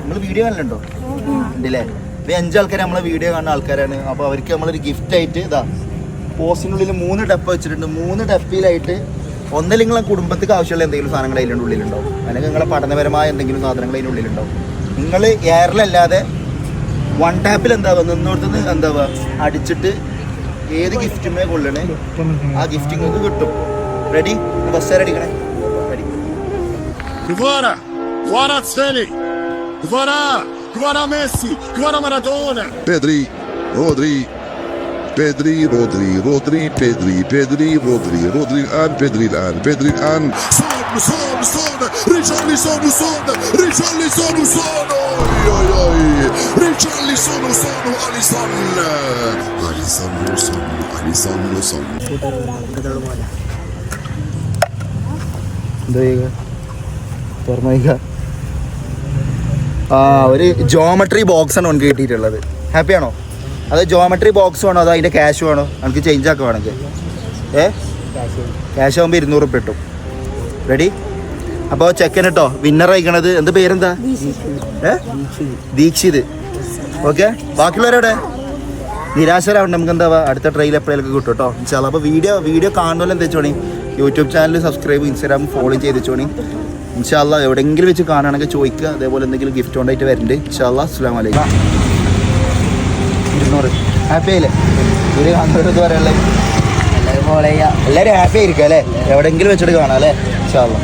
നിങ്ങൾ വീഡിയോ കാണലുണ്ടോ? ഉണ്ടല്ലേ? ഇപ്പം 5 ആൾക്കാർ നമ്മളെ വീഡിയോ കാണുന്ന ആൾക്കാരാണ്. അപ്പോൾ അവർക്ക് നമ്മളൊരു ഗിഫ്റ്റായിട്ട് ഇതാ പോസ്റ്റിനുള്ളിൽ 3 ഡപ്പ വെച്ചിട്ടുണ്ട്. 3 ഡപ്പിയിലായിട്ട് ഒന്നല്ല നിങ്ങളെ കുടുംബത്തിക്ക് ആവശ്യമുള്ള എന്തെങ്കിലും സാധനങ്ങൾ അതിൻ്റെ ഉള്ളിലുണ്ടാവും, അല്ലെങ്കിൽ നിങ്ങളെ പഠനപരമായ എന്തെങ്കിലും സാധനങ്ങൾ അതിൻ്റെ ഉള്ളിലുണ്ടാവും. നിങ്ങൾ എയറിലല്ലാതെ 1 ടാപ്പിൽ എന്താവുക നിന്നോടത്തുനിന്ന് എന്താവുക അടിച്ചിട്ട് ഏത് ഗിഫ്റ്റുമേ കൊള്ളണേ ആ ഗിഫ്റ്റ് നിങ്ങൾക്ക് കിട്ടും. റെഡി? ബസ് അടിക്കണേ. Ready? Guarda Messi, guarda Maradona. Pedri, Rodri, Pedri, Rodri, Rodri, Pedri, Pedri, Rodri, Rodri and Pedri and Pedri and Son, Richarlison, Richarlison, oi, oi, Richarlison, Alisson, Alisson. എന്താ ചെയ്യുക? തുറന്നു ഒരു ജോമെട്രി ബോക്സ് ആണ് എനിക്ക് കിട്ടിയിട്ടുള്ളത്. ഹാപ്പിയാണോ? അത് geometry box വേണോ അതോ അതിൻ്റെ ക്യാഷ് വേണോ? നമുക്ക് ചേഞ്ച് ആക്കുവാണെങ്കിൽ ക്യാഷ് ആകുമ്പോൾ 200 റുപ്യ കിട്ടും. റെഡി? അപ്പോൾ ചെക്കൻ കേട്ടോ വിന്നർ അയക്കണത്. എന്ത് പേരെന്താ? ദീക്ഷിത്. ഓക്കെ, ബാക്കിയുള്ളവരെവിടെ? നിരാശരാവണ്ട. നമുക്ക് എന്താ അടുത്ത ട്രെയിൽ എപ്പോഴേലൊക്കെ കിട്ടും കേട്ടോ ഇൻഷാല്ലാ. അപ്പോൾ വീഡിയോ കാണുമല്ലോ എന്താ വെച്ചോണി YouTube channel subscribe, Instagram follow ചെയ്ത് വെച്ചോണി ഇൻഷാല്ലാ. എവിടെയെങ്കിലും വെച്ച് കാണുകയാണെങ്കിൽ ചോദിക്കുക. അതേപോലെ എന്തെങ്കിലും ഗിഫ്റ്റ് കൊണ്ടായിട്ട് വരുന്നുണ്ട് ഇൻഷാല്ലാ. അസ്സലാമു അലൈക്കും. 200 ഹാപ്പി ആയില്ലേ? ഒരു കാണുന്നത് പറയാനുള്ളത് എല്ലാവരും ഹാപ്പി ആയിരിക്കും അല്ലേ? എവിടെയെങ്കിലും വെച്ചിട്ട് കാണാം അല്ലേ ഇൻഷാല്ലാ.